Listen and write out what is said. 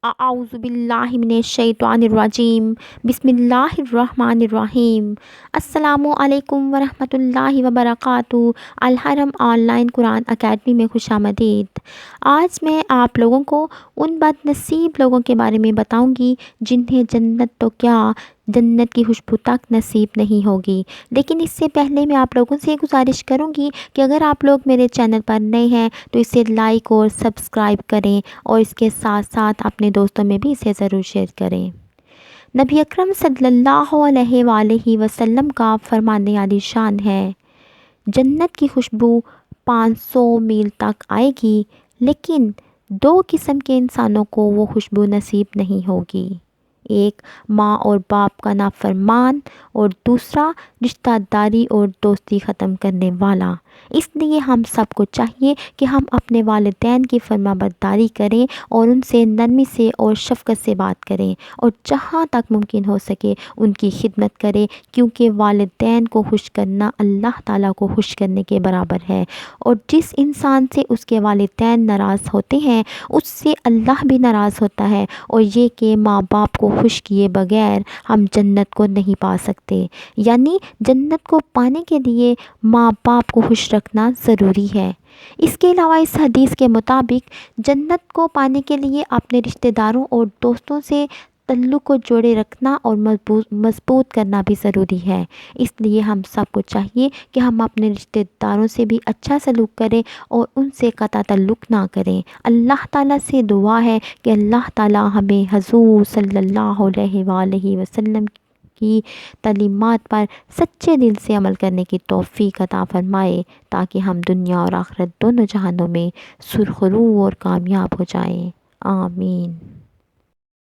اعوذ باللہ من الشیطان الرجیم، بسم اللہ الرحمن الرحیم۔ السلام علیکم ورحمۃ اللہ وبرکاتہ۔ الحرم آن لائن قرآن اکیڈمی میں خوش آمدید۔ آج میں آپ لوگوں کو ان بدنصیب لوگوں کے بارے میں بتاؤں گی جنہیں جنت تو کیا، جنت کی خوشبو تک نصیب نہیں ہوگی۔ لیکن اس سے پہلے میں آپ لوگوں سے یہ گزارش کروں گی کہ اگر آپ لوگ میرے چینل پر نئے ہیں تو اسے لائک اور سبسکرائب کریں، اور اس کے ساتھ ساتھ اپنے دوستوں میں بھی اسے ضرور شیئر کریں۔ نبی اکرم صلی اللہ علیہ وآلہ وسلم کا فرمان عالی شان ہے، جنت کی خوشبو 500 میل تک آئے گی، لیکن 2 قسم کے انسانوں کو وہ خوشبو نصیب نہیں ہوگی۔ ایک ماں اور باپ کا نافرمان، اور دوسرا رشتہ داری اور دوستی ختم کرنے والا۔ اس لیے ہم سب کو چاہیے کہ ہم اپنے والدین کی فرما برداری کریں اور ان سے نرمی سے اور شفقت سے بات کریں، اور جہاں تک ممکن ہو سکے ان کی خدمت کریں، کیونکہ والدین کو خوش کرنا اللہ تعالیٰ کو خوش کرنے کے برابر ہے، اور جس انسان سے اس کے والدین ناراض ہوتے ہیں اس سے اللہ بھی ناراض ہوتا ہے، اور یہ کہ ماں باپ کو خوش کیے بغیر ہم جنت کو نہیں پا سکتے، یعنی جنت کو پانے کے لیے ماں باپ کو خوش رکھنا ضروری ہے۔ اس کے علاوہ اس حدیث کے مطابق جنت کو پانے کے لیے اپنے رشتہ داروں اور دوستوں سے تعلق کو جوڑے رکھنا اور مضبوط کرنا بھی ضروری ہے۔ اس لیے ہم سب کو چاہیے کہ ہم اپنے رشتہ داروں سے بھی اچھا سلوک کریں اور ان سے قطع تعلق نہ کریں۔ اللہ تعالیٰ سے دعا ہے کہ اللہ تعالیٰ ہمیں حضور صلی اللہ علیہ وآلہ وسلم کی تعلیمات پر سچے دل سے عمل کرنے کی توفیق عطا فرمائے، تاکہ ہم دنیا اور آخرت دونوں جہانوں میں سرخرو اور کامیاب ہو جائیں۔ آمین۔